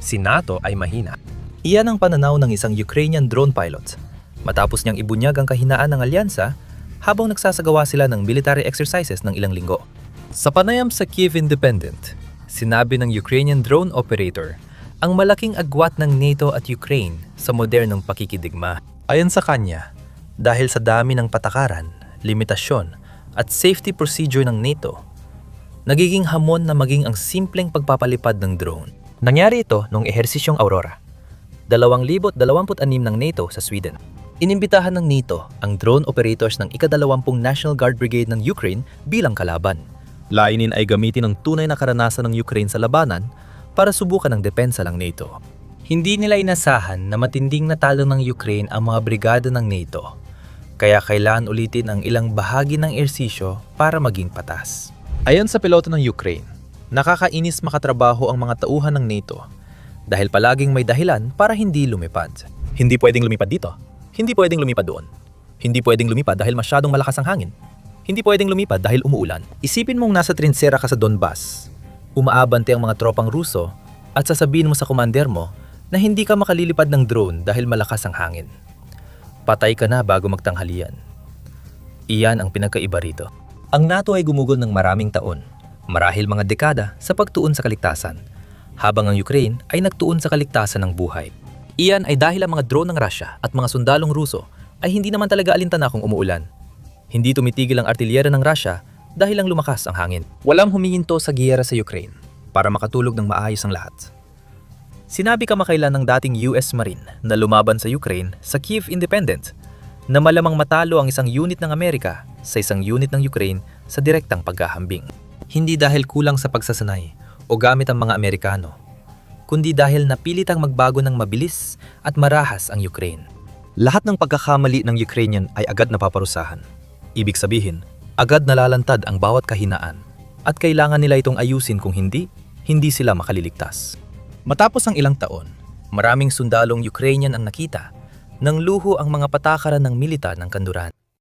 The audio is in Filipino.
si NATO ay mahina. Iyan ang pananaw ng isang Ukrainian drone pilot. Matapos niyang ibunyag ang kahinaan ng alyansa habang nagsasagawa sila ng military exercises ng ilang linggo. Sa panayam sa Kyiv Independent, sinabi ng Ukrainian drone operator ang malaking agwat ng NATO at Ukraine sa modernong pakikidigma. Ayon sa kanya, dahil sa dami ng patakaran, limitasyon at safety procedure ng NATO, nagiging hamon na maging ang simpleng pagpapalipad ng drone. Nangyari ito noong ehersisyong Aurora, 2026 ng NATO sa Sweden. Inimbitahan ng NATO ang drone operators ng ika-20 National Guard Brigade ng Ukraine bilang kalaban. Lainin ay gamitin ang tunay na karanasan ng Ukraine sa labanan para subukan ang depensa ng NATO. Hindi nila inasahan na matinding natalo ng Ukraine ang mga brigada ng NATO, kaya kailangan ulitin ang ilang bahagi ng ehersisyo para maging patas. Ayon sa piloto ng Ukraine, nakakainis makatrabaho ang mga tauhan ng NATO dahil palaging may dahilan para hindi lumipad. Hindi pwedeng lumipad dito. Hindi pwedeng lumipad doon. Hindi pwedeng lumipad dahil masyadong malakas ang hangin. Hindi pwedeng lumipad dahil umuulan. Isipin mong nasa trinsera ka sa Donbas. Umaabante ang mga tropang Ruso at sasabihin mo sa commander mo na hindi ka makalilipad ng drone dahil malakas ang hangin. Patay ka na bago magtanghalian. Iyan ang pinagkaiba rito. Ang NATO ay gumugol ng maraming taon, marahil mga dekada sa pagtuon sa kaligtasan, habang ang Ukraine ay nagtuon sa kaligtasan ng buhay. Iyan ay dahil ang mga drone ng Russia at mga sundalong Ruso ay hindi naman talaga alintana kung umuulan. Hindi tumitigil ang artilyera ng Russia dahil lang lumakas ang hangin. Walang humihinto sa giyera sa Ukraine para makatulog ng maayos ang lahat. Sinabi kamakailan ng dating US Marine na lumaban sa Ukraine sa Kyiv Independent na malamang matalo ang isang unit ng Amerika sa isang unit ng Ukraine sa direktang paghahambing. Hindi dahil kulang sa pagsasanay o gamit ang mga Amerikano, kundi dahil napilitang magbago ng mabilis at marahas ang Ukraine. Lahat ng pagkakamali ng Ukrainian ay agad napaparusahan. Ibig sabihin, agad nalalantad ang bawat kahinaan at kailangan nila itong ayusin kung hindi sila makaliligtas. Matapos ang ilang taon, maraming sundalong Ukrainian ang nakita nang luho ang mga patakaran ng militar ng kanluran.